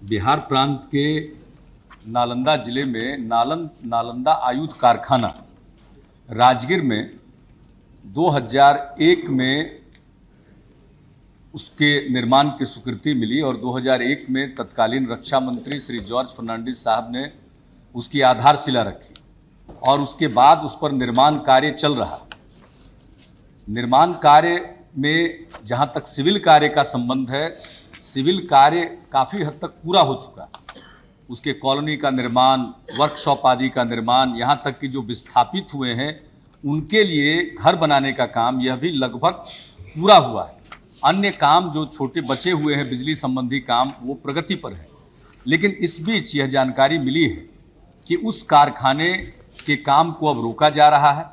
बिहार प्रांत के नालंदा जिले में नालंदा आयुध कारखाना राजगीर में 2001 में उसके निर्माण की स्वीकृति मिली और 2001 में तत्कालीन रक्षा मंत्री श्री जॉर्ज फर्नांडिस साहब ने उसकी आधारशिला रखी और उसके बाद उस पर निर्माण कार्य चल रहा। निर्माण कार्य में जहाँ तक सिविल कार्य का संबंध है, सिविल कार्य काफ़ी हद तक पूरा हो चुका है। उसके कॉलोनी का निर्माण, वर्कशॉप आदि का निर्माण, यहाँ तक कि जो विस्थापित हुए हैं उनके लिए घर बनाने का काम यह भी लगभग पूरा हुआ है। अन्य काम जो छोटे बचे हुए हैं, बिजली संबंधी काम, वो प्रगति पर है। लेकिन इस बीच यह जानकारी मिली है कि उस कारखाने के काम को अब रोका जा रहा है।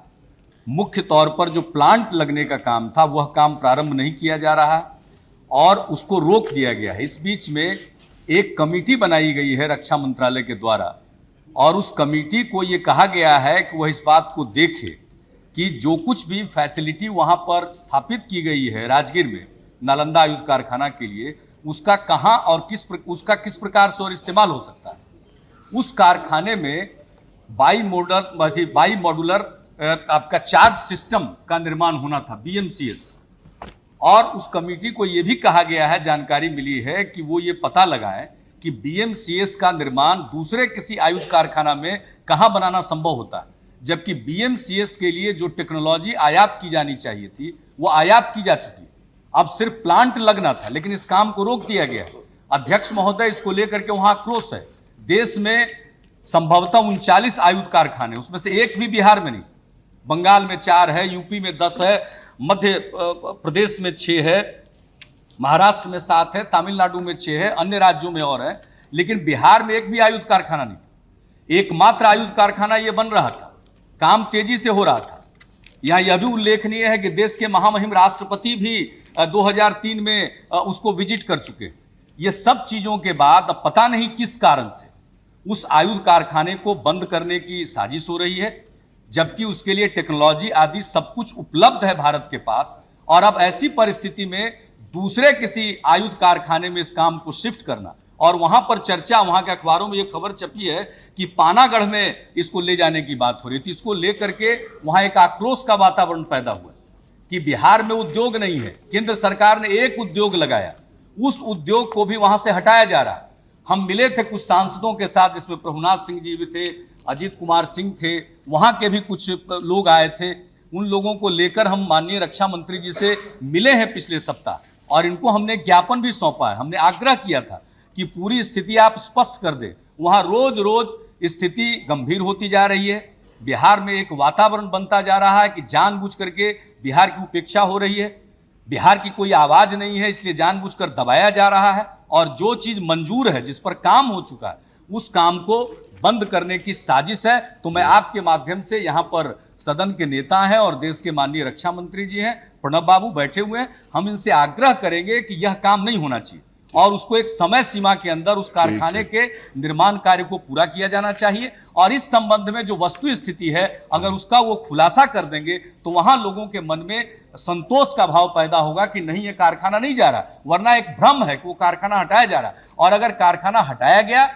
मुख्य तौर पर जो प्लांट लगने का काम था वह काम प्रारंभ नहीं किया जा रहा है और उसको रोक दिया गया है। इस बीच में एक कमेटी बनाई गई है रक्षा मंत्रालय के द्वारा और उस कमेटी को ये कहा गया है कि वह इस बात को देखे कि जो कुछ भी फैसिलिटी वहाँ पर स्थापित की गई है राजगीर में नालंदा आयुध कारखाना के लिए, उसका कहाँ और किस प्रकार से और इस्तेमाल हो सकता है। उस कारखाने में बाई मॉड्यूलर आपका चार्ज सिस्टम का निर्माण होना था, BMCS। और उस कमेटी को यह भी कहा गया है, जानकारी मिली है कि वो ये पता लगाएं कि BMCS का निर्माण दूसरे किसी आयुध कारखाना में कहाँ बनाना संभव होता है, जबकि BMCS के लिए जो टेक्नोलॉजी आयात की जानी चाहिए थी वो आयात की जा चुकी है। अब सिर्फ प्लांट लगना था, लेकिन इस काम को रोक दिया गया है। अध्यक्ष महोदय इसको लेकर के वहां आक्रोश है। देश में संभवतः 39 आयुध कारखाने, उसमें से एक भी बिहार में नहीं। बंगाल में 4 है, यूपी में 10 है, मध्य प्रदेश में 6 है, महाराष्ट्र में 7 है, तमिलनाडु में 6 है, अन्य राज्यों में और है। लेकिन बिहार में एक भी आयुध कारखाना नहीं था। एकमात्र आयुध कारखाना यह बन रहा था, काम तेजी से हो रहा था। यहाँ यह भी उल्लेखनीय है कि देश के महामहिम राष्ट्रपति भी 2003 में उसको विजिट कर चुके हैं। ये सब चीजों के बाद अब पता नहीं किस कारण से उस आयुध कारखाने को बंद करने की साजिश हो रही है, जबकि उसके लिए टेक्नोलॉजी आदि सब कुछ उपलब्ध है भारत के पास। और अब ऐसी परिस्थिति में दूसरे किसी आयुध कारखाने में इस काम को शिफ्ट करना, और वहां पर चर्चा, वहां के अखबारों में यह खबर छपी है कि पानागढ़ में इसको ले जाने की बात हो रही थी। इसको लेकर के वहां एक आक्रोश का वातावरण पैदा हुआ कि बिहार में उद्योग नहीं है। केंद्र सरकार ने एक उद्योग लगाया, उस उद्योग को भी वहां से हटाया जा रहा है। हम मिले थे कुछ सांसदों के साथ, जिसमें प्रभुनाथ सिंह जी भी थे, अजीत कुमार सिंह थे, वहां के भी कुछ लोग आए थे। उन लोगों को लेकर हम माननीय रक्षा मंत्री जी से मिले हैं पिछले सप्ताह और इनको हमने ज्ञापन भी सौंपा है। हमने आग्रह किया था कि पूरी स्थिति आप स्पष्ट कर दें। वहां रोज रोज स्थिति गंभीर होती जा रही है। बिहार में एक वातावरण बनता जा रहा है कि जानबूझ करके बिहार की उपेक्षा हो रही है। बिहार की कोई आवाज नहीं है, इसलिए जानबूझकर दबाया जा रहा है। और जो चीज मंजूर है, जिस पर काम हो चुका है, उस काम को बंद करने की साजिश है। तो मैं आपके माध्यम से, यहाँ पर सदन के नेता हैं और देश के माननीय रक्षा मंत्री जी हैं, प्रणब बाबू बैठे हुए हैं, हम इनसे आग्रह करेंगे कि यह काम नहीं होना चाहिए और उसको एक समय सीमा के अंदर उस कारखाने के निर्माण कार्य को पूरा किया जाना चाहिए। और इस संबंध में जो वस्तु स्थिति है, अगर उसका वो खुलासा कर देंगे तो वहां लोगों के मन में संतोष का भाव पैदा होगा कि नहीं, ये कारखाना नहीं जा रहा। वरना एक भ्रम है कि वो कारखाना हटाया जा रहा, और अगर कारखाना हटाया गया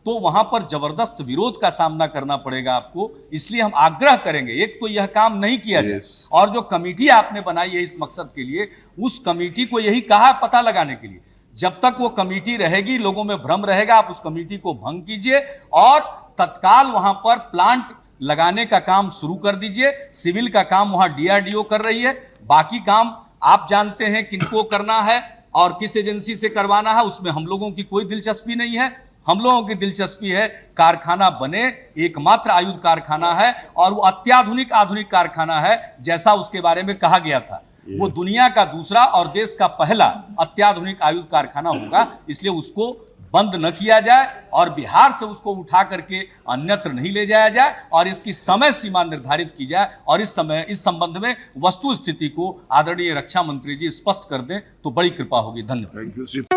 तो वहां पर जबरदस्त विरोध का सामना करना पड़ेगा आपको। इसलिए हम आग्रह करेंगे, एक तो यह काम नहीं किया जाए, और जो कमेटी आपने बनाई है इस मकसद के लिए, उस कमेटी को यही कहा पता लगाने के लिए। जब तक वो कमेटी रहेगी, लोगों में भ्रम रहेगा, आप उस कमेटी को भंग कीजिए और तत्काल वहां पर प्लांट लगाने का काम शुरू कर दीजिए। सिविल का काम वहां DRDO कर रही है, बाकी काम आप जानते हैं किनको करना है और किस एजेंसी से करवाना है, उसमें हम लोगों की कोई दिलचस्पी नहीं है। हम लोगों की दिलचस्पी है कारखाना बने, एकमात्र आयुध कारखाना है और वो अत्याधुनिक आधुनिक कारखाना है, जैसा उसके बारे में कहा गया था। वो दुनिया का दूसरा और देश का पहला अत्याधुनिक आयुध कारखाना होगा। इसलिए उसको बंद न किया जाए और बिहार से उसको उठा करके अन्यत्र नहीं ले जाया जाए और इसकी समय सीमा निर्धारित की जाए। और इस संबंध में वस्तु स्थिति को आदरणीय रक्षा मंत्री जी स्पष्ट कर दें तो बड़ी कृपा होगी। धन्यवाद।